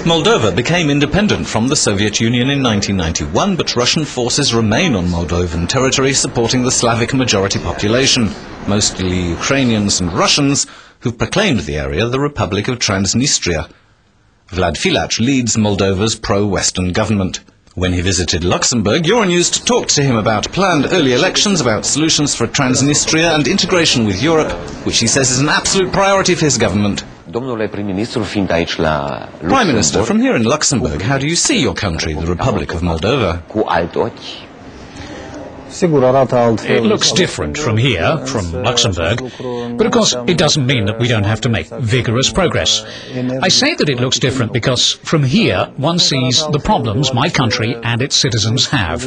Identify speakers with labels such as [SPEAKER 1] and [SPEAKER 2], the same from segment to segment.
[SPEAKER 1] Moldova became independent from the Soviet Union in 1991, but Russian forces remain on Moldovan territory supporting the Slavic majority population, mostly Ukrainians and Russians, who've proclaimed the area the Republic of Transnistria. Vlad Filat leads Moldova's pro-Western government. When he visited Luxembourg, Euronews talked to him about planned early elections, about solutions for Transnistria and integration with Europe, which he says is an absolute priority for his government. Prime Minister, from here in Luxembourg, how do you see your country, the Republic of Moldova?
[SPEAKER 2] It looks different from here, from Luxembourg, but of course it doesn't mean that we don't have to make vigorous progress. I say that it looks different because from here one sees the problems my country and its citizens have.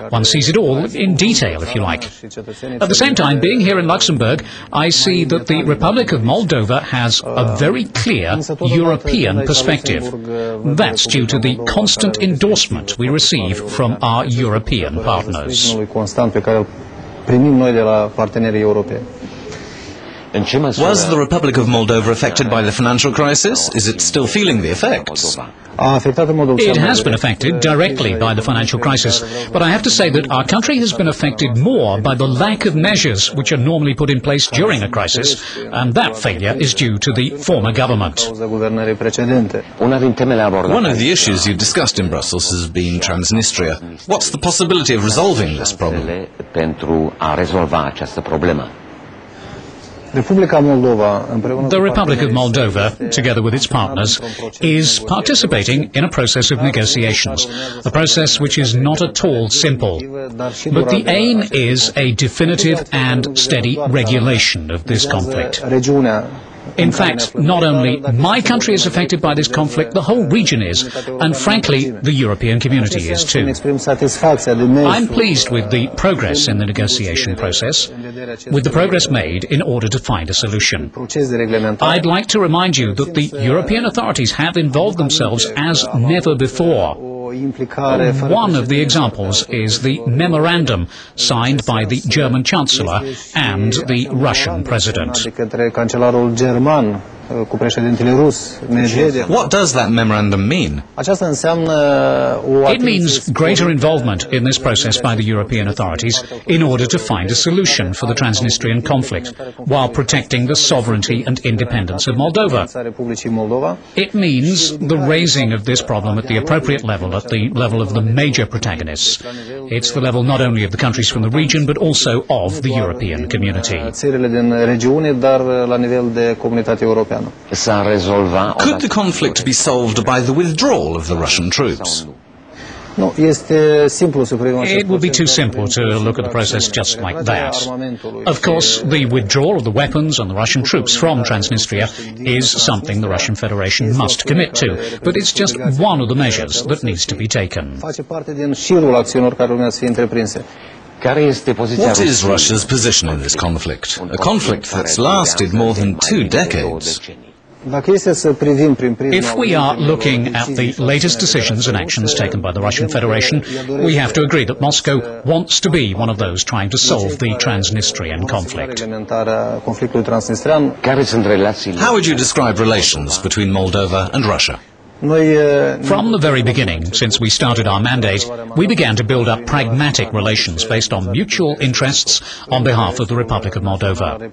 [SPEAKER 2] One sees it all in detail, if you like. At the same time, being here in Luxembourg, I see that the Republic of Moldova has a very clear European perspective. That's due to the constant endorsement we receive from our European partners.
[SPEAKER 1] Was the Republic of Moldova affected by the financial crisis? Is it still feeling the effects?
[SPEAKER 2] It has been affected directly by the financial crisis, but I have to say that our country has been affected more by the lack of measures which are normally put in place during a crisis, and that failure is due to the former government.
[SPEAKER 1] One of the issues you discussed in Brussels has been Transnistria. What's the possibility of resolving this problem?
[SPEAKER 2] The Republic of Moldova, together with its partners, is participating in a process of negotiations, a process which is not at all simple. But the aim is a definitive and steady regulation of this conflict. In fact, not only my country is affected by this conflict, the whole region is, and frankly, the European community is too. I'm pleased with the progress in the negotiation process, with the progress made in order to find a solution. I'd like to remind you that the European authorities have involved themselves as never before. One of the examples is the memorandum signed by the German Chancellor and the Russian President.
[SPEAKER 1] What does that memorandum mean?
[SPEAKER 2] It means greater involvement in this process by the European authorities in order to find a solution for the Transnistrian conflict, while protecting the sovereignty and independence of Moldova. It means the raising of this problem at the appropriate level, at the level of the major protagonists. It's the level not only of the countries from the region, but also of the European community.
[SPEAKER 1] Could the conflict be solved by the withdrawal of the Russian troops?
[SPEAKER 2] It would be too simple to look at the process just like that. Of course, the withdrawal of the weapons and the Russian troops from Transnistria is something the Russian Federation must commit to, but it's just one of the measures that needs to be taken.
[SPEAKER 1] What is Russia's position in this conflict? A conflict that's lasted more than 2 decades.
[SPEAKER 2] If we are looking at the latest decisions and actions taken by the Russian Federation, we have to agree that Moscow wants to be one of those trying to solve the Transnistrian conflict.
[SPEAKER 1] How would you describe relations between Moldova and Russia?
[SPEAKER 2] From the very beginning, since we started our mandate, we began to build up pragmatic relations based on mutual interests on behalf of the Republic of Moldova.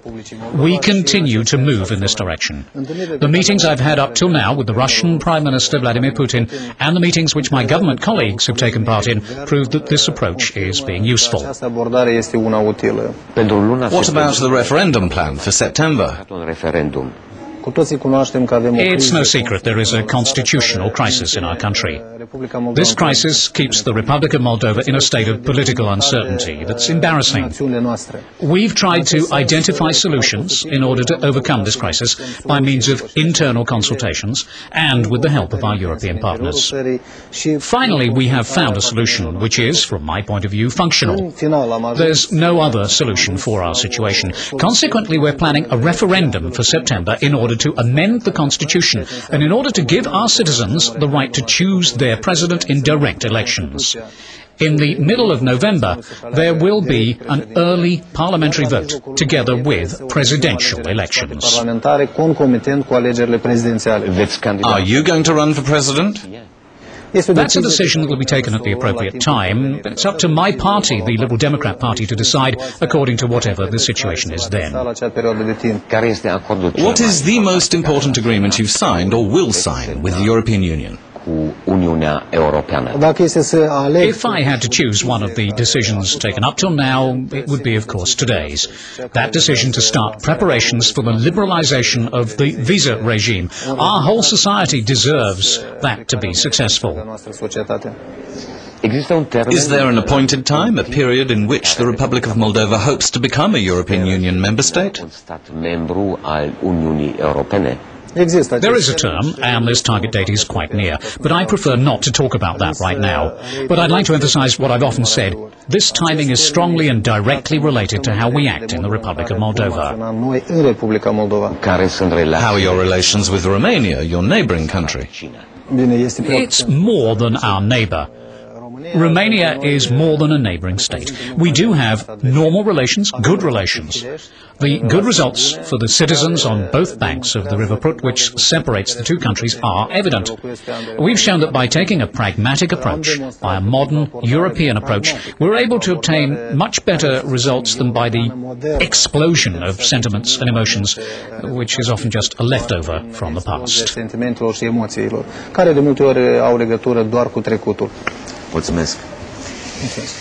[SPEAKER 2] We continue to move in this direction. The meetings I've had up till now with the Russian Prime Minister Vladimir Putin and the meetings which my government colleagues have taken part in prove that this approach is being useful.
[SPEAKER 1] What about the referendum plan for September?
[SPEAKER 2] It's no secret there is a constitutional crisis in our country. This crisis keeps the Republic of Moldova in a state of political uncertainty that's embarrassing. We've tried to identify solutions in order to overcome this crisis by means of internal consultations and with the help of our European partners. Finally, we have found a solution which is, from my point of view, functional. There's no other solution for our situation. Consequently, we're planning a referendum for September in order to amend the Constitution and in order to give our citizens the right to choose their president in direct elections. In the middle of November, there will be an early parliamentary vote, together with presidential elections.
[SPEAKER 1] Are you going to run for president?
[SPEAKER 2] That's a decision that will be taken at the appropriate time. It's up to my party, the Liberal Democrat Party, to decide according to whatever the situation is then.
[SPEAKER 1] What is the most important agreement you've signed or will sign with the European Union?
[SPEAKER 2] If I had to choose one of the decisions taken up till now, it would be, of course, today's. That decision to start preparations for the liberalization of the visa regime. Our whole society deserves that to be successful.
[SPEAKER 1] Is there an appointed time, a period in which the Republic of Moldova hopes to become a European Union member state?
[SPEAKER 2] There is a term, and this target date is quite near, but I prefer not to talk about that right now. But I'd like to emphasize what I've often said. This timing is strongly and directly related to how we act in the Republic of Moldova.
[SPEAKER 1] How are your relations with Romania, your neighbouring country?
[SPEAKER 2] It's more than our neighbour. Romania is more than a neighbouring state. We do have normal relations, good relations. The good results for the citizens on both banks of the River Prut, which separates the two countries, are evident. We've shown that by taking a pragmatic approach, by a modern European approach, we're able to obtain much better results than by the explosion of sentiments and emotions, which is often just a leftover from the past.
[SPEAKER 3] Mulțumesc. Mulțumesc.